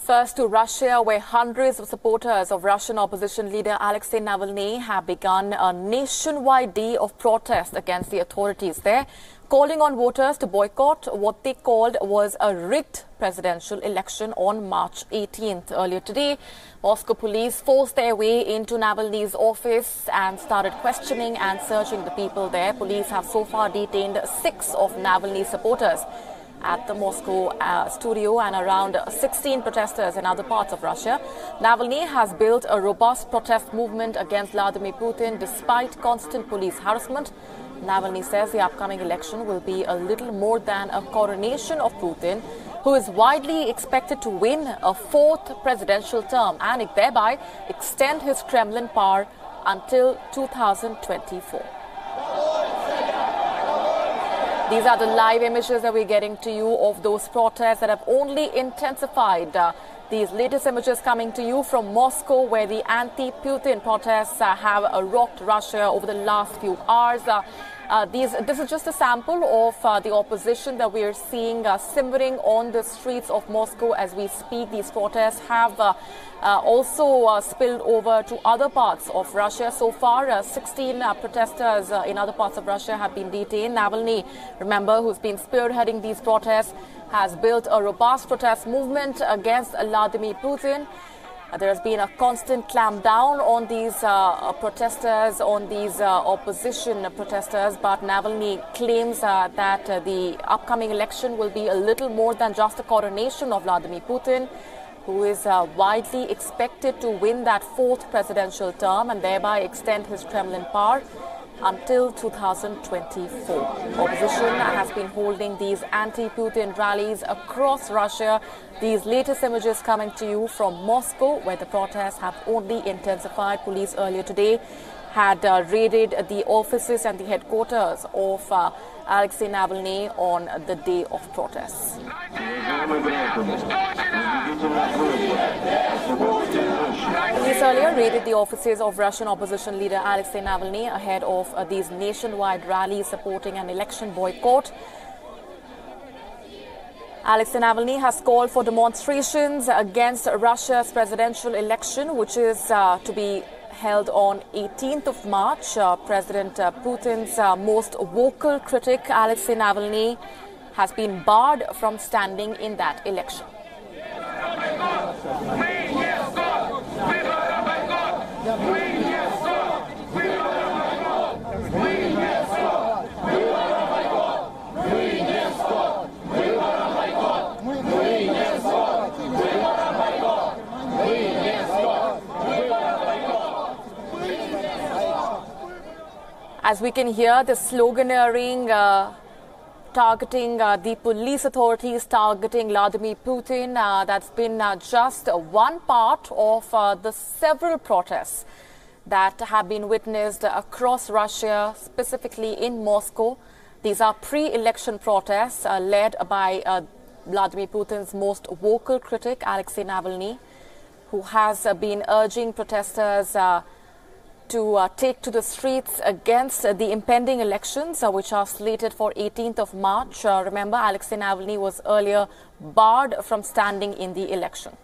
First to Russia, where hundreds of supporters of Russian opposition leader Alexei Navalny have begun a nationwide day of protest against the authorities there, calling on voters to boycott what they called was a rigged presidential election on March 18th. Earlier today, Moscow police forced their way into Navalny's office and started questioning and searching the people there. Police have so far detained 6 of Navalny's supporters at the Moscow studio and around 16 protesters in other parts of Russia. Navalny has built a robust protest movement against Vladimir Putin despite constant police harassment. Navalny says the upcoming election will be a little more than a coronation of Putin, who is widely expected to win a 4th presidential term and thereby extend his Kremlin power until 2024. These are the live images that we're getting to you of those protests that have only intensified. These latest images coming to you from Moscow, where the anti-Putin protests have rocked Russia over the last few hours. This is just a sample of the opposition that we are seeing simmering on the streets of Moscow as we speak. These protests have also spilled over to other parts of Russia. So far, 16 protesters in other parts of Russia have been detained. Navalny, remember, who's been spearheading these protests, has built a robust protest movement against Vladimir Putin. There has been a constant clampdown on these protesters, on these opposition protesters, but Navalny claims that the upcoming election will be a little more than just a coronation of Vladimir Putin, who is widely expected to win that 4th presidential term and thereby extend his Kremlin power until 2024. Opposition has been holding these anti-Putin rallies across Russia. These latest images coming to you from Moscow, where the protests have only intensified. Police earlier today had raided the offices and the headquarters of Alexei Navalny on the day of protests. Police earlier raided the offices of Russian opposition leader Alexei Navalny ahead of these nationwide rallies supporting an election boycott. Alexei Navalny has called for demonstrations against Russia's presidential election, which is to be held on 18th of March. President Putin's most vocal critic, Alexei Navalny, has been barred from standing in that election. As we can hear, the sloganeering targeting the police authorities, targeting Vladimir Putin, that's been just one part of the several protests that have been witnessed across Russia, specifically in Moscow. These are pre-election protests led by Vladimir Putin's most vocal critic, Alexei Navalny, who has been urging protesters to take to the streets against the impending elections, which are slated for 18th of March. Remember, Alexei Navalny was earlier barred from standing in the election.